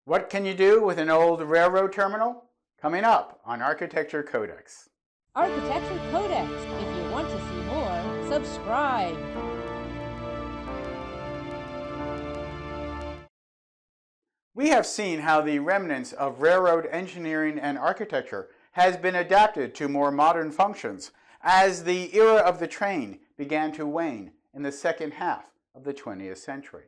What can you do with an old railroad terminal? Coming up on Architecture Codex. Architecture Codex. If you want to see more, subscribe. We have seen how the remnants of railroad engineering and architecture has been adapted to more modern functions as the era of the train began to wane in the second half of the 20th century.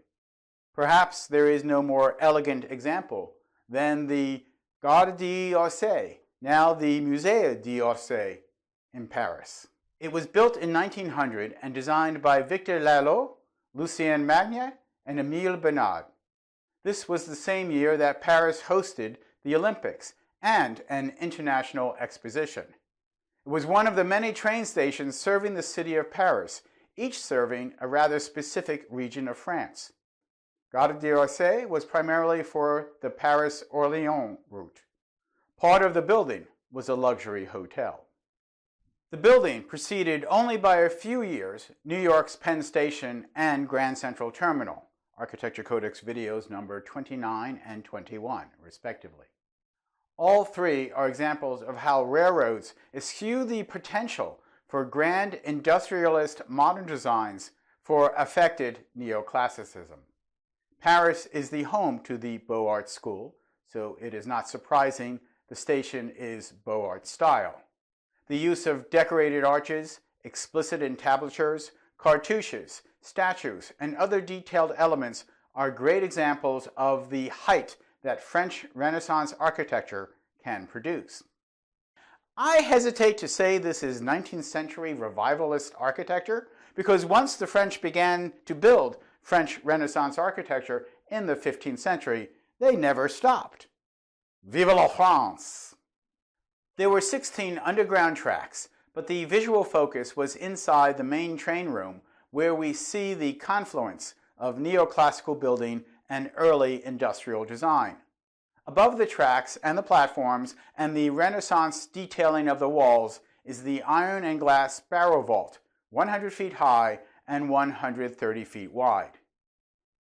Perhaps there is no more elegant example than the GARE D'ORSAY, now the Musée d'Orsay in Paris. It was built in 1900 and designed by Victor Laloux, Lucien Magnier, and Émile Bernard. This was the same year that Paris hosted the Olympics and an international exposition. It was one of the many train stations serving the city of Paris, each serving a rather specific region of France. Gae d'Orsay was primarily for the Paris-Orléans route. Part of the building was a luxury hotel. The building preceded only by a few years New York's Penn Station and Grand Central Terminal, Architecture Codex videos number 29 and 21, respectively. All three are examples of how railroads eschew the potential for grand industrialist modern designs for affected neoclassicism. Paris is the home to the Beaux-Arts School, so it is not surprising the station is Beaux-Arts style. The use of decorated arches, explicit entablatures, cartouches, statues, and other detailed elements are great examples of the height that French Renaissance architecture can produce. I hesitate to say this is 19th century revivalist architecture because once the French began to build French Renaissance architecture in the 15th century, they never stopped. Vive la France! There were 16 underground tracks, but the visual focus was inside the main train room where we see the confluence of neoclassical building and early industrial design. Above the tracks and the platforms and the Renaissance detailing of the walls is the iron and glass barrow vault, 100 feet high and 130 feet wide.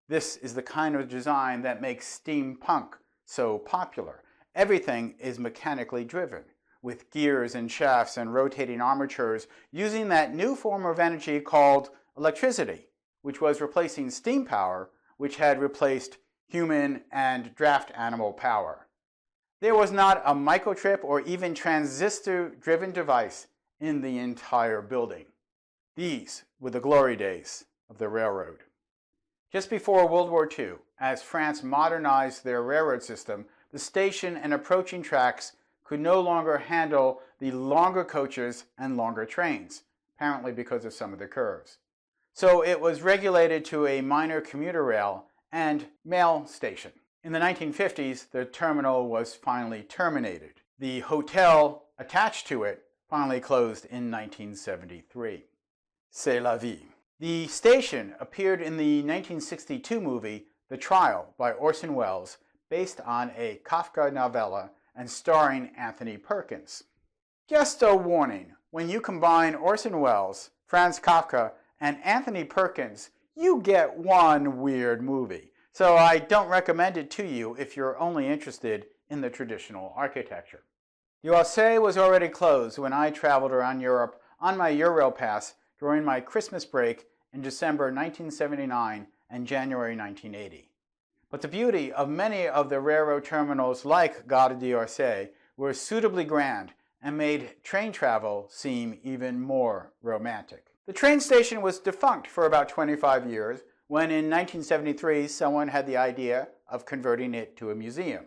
This is the kind of design that makes steampunk so popular. Everything is mechanically driven, with gears and shafts and rotating armatures using that new form of energy called electricity, which was replacing steam power, which had replaced human and draft animal power. There was not a microchip or even transistor-driven device in the entire building. These were the glory days of the railroad. Just before World War II, as France modernized their railroad system, the station and approaching tracks could no longer handle the longer coaches and longer trains, apparently because of some of the curves. So it was regulated to a minor commuter rail and mail station. In the 1950s, the terminal was finally terminated. The hotel attached to it finally closed in 1973. C'est la vie. The station appeared in the 1962 movie The Trial by Orson Welles, based on a Kafka novella and starring Anthony Perkins. Just a warning, when you combine Orson Welles, Franz Kafka, and Anthony Perkins, you get one weird movie. So I don't recommend it to you if you're only interested in the traditional architecture. D'Orsay was already closed when I traveled around Europe on my Eurail pass during my Christmas break in December 1979 and January 1980. But the beauty of many of the railroad terminals like Gae d'Orsay were suitably grand and made train travel seem even more romantic. The train station was defunct for about 25 years when in 1973 someone had the idea of converting it to a museum.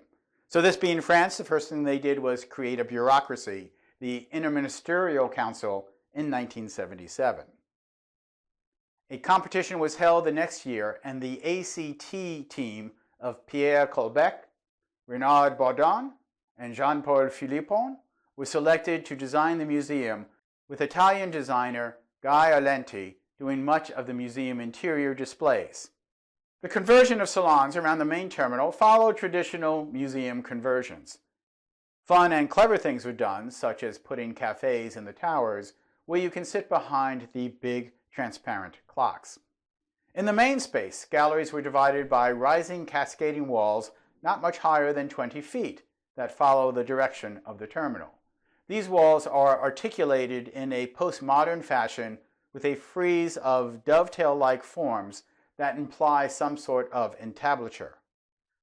So this being France, the first thing they did was create a bureaucracy, the Interministerial Council, in 1977. A competition was held the next year, and the ACT team of Pierre Colbec, Renard Baudin, and Jean-Paul Philippon was selected to design the museum, with Italian designer Gae Aulenti doing much of the museum interior displays. The conversion of salons around the main terminal followed traditional museum conversions. Fun and clever things were done, such as putting cafes in the towers, where you can sit behind the big transparent clocks. In the main space, galleries were divided by rising cascading walls not much higher than 20 feet, that follow the direction of the terminal. These walls are articulated in a postmodern fashion with a frieze of dovetail-like forms that imply some sort of entablature.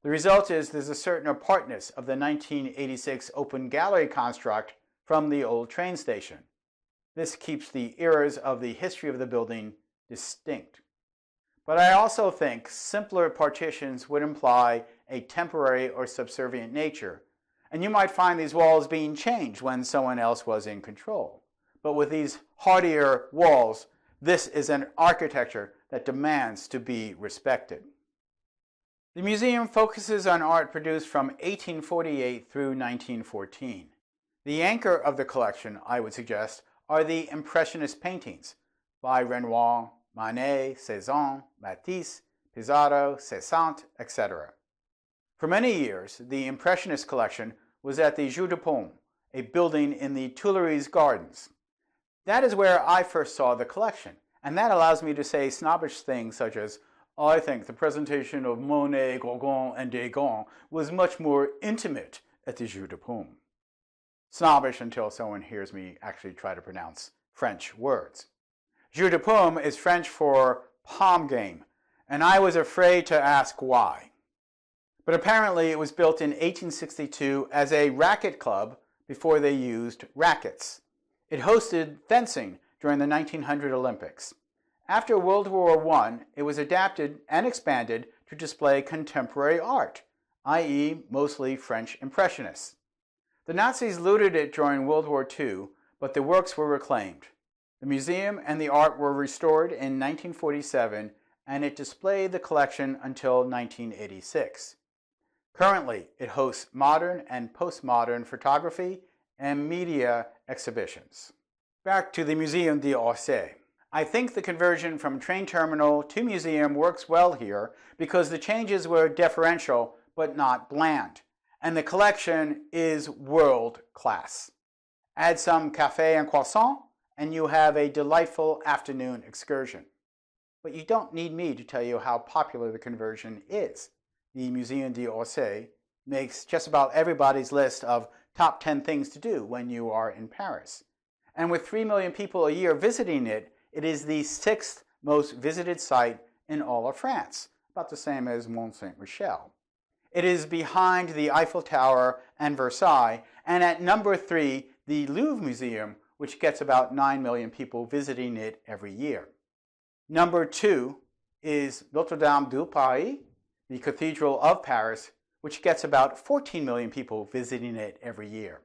The result is there's a certain apartness of the 1986 open gallery construct from the old train station. This keeps the eras of the history of the building distinct. But I also think simpler partitions would imply a temporary or subservient nature, and you might find these walls being changed when someone else was in control. But with these hardier walls, this is an architecture that demands to be respected. The museum focuses on art produced from 1848 through 1914. The anchor of the collection, I would suggest, are the Impressionist paintings by Renoir, Manet, Cézanne, Matisse, Pissarro, Cézanne, etc. For many years, the Impressionist collection was at the Jeu de Paume, a building in the Tuileries Gardens. That is where I first saw the collection, and that allows me to say snobbish things such as, I think the presentation of Monet, Gauguin, and Degas was much more intimate at the Jeu de Paume. Snobbish until someone hears me actually try to pronounce French words. Jeu de Paume is French for palm game, and I was afraid to ask why. But apparently it was built in 1862 as a racket club before they used rackets. It hosted fencing during the 1900 Olympics. After World War I, it was adapted and expanded to display contemporary art, i.e. mostly French Impressionists. The Nazis looted it during World War II, but the works were reclaimed. The museum and the art were restored in 1947, and it displayed the collection until 1986. Currently, it hosts modern and postmodern photography and media exhibitions. Back to the Muséum d'Orsay. I think the conversion from train terminal to museum works well here because the changes were deferential but not bland, and the collection is world class. Add some café and croissant, and you have a delightful afternoon excursion. But you don't need me to tell you how popular the conversion is. The Muséum d'Orsay makes just about everybody's list of top 10 things to do when you are in Paris. And with 3 million people a year visiting it, it is the 6th most visited site in all of France, about the same as Mont Saint-Michel. It is behind the Eiffel Tower and Versailles, and at number 3, the Louvre Museum, which gets about 9 million people visiting it every year. Number 2 is Notre-Dame de Paris, the Cathedral of Paris, which gets about 14 million people visiting it every year.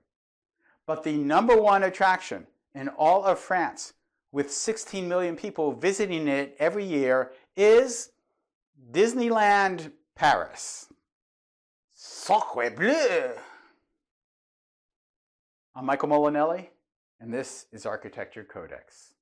But the number 1 attraction in all of France, with 16 million people visiting it every year, is Disneyland Paris. Sacre bleu! I'm Michael Molinelli, and this is Architecture Codex.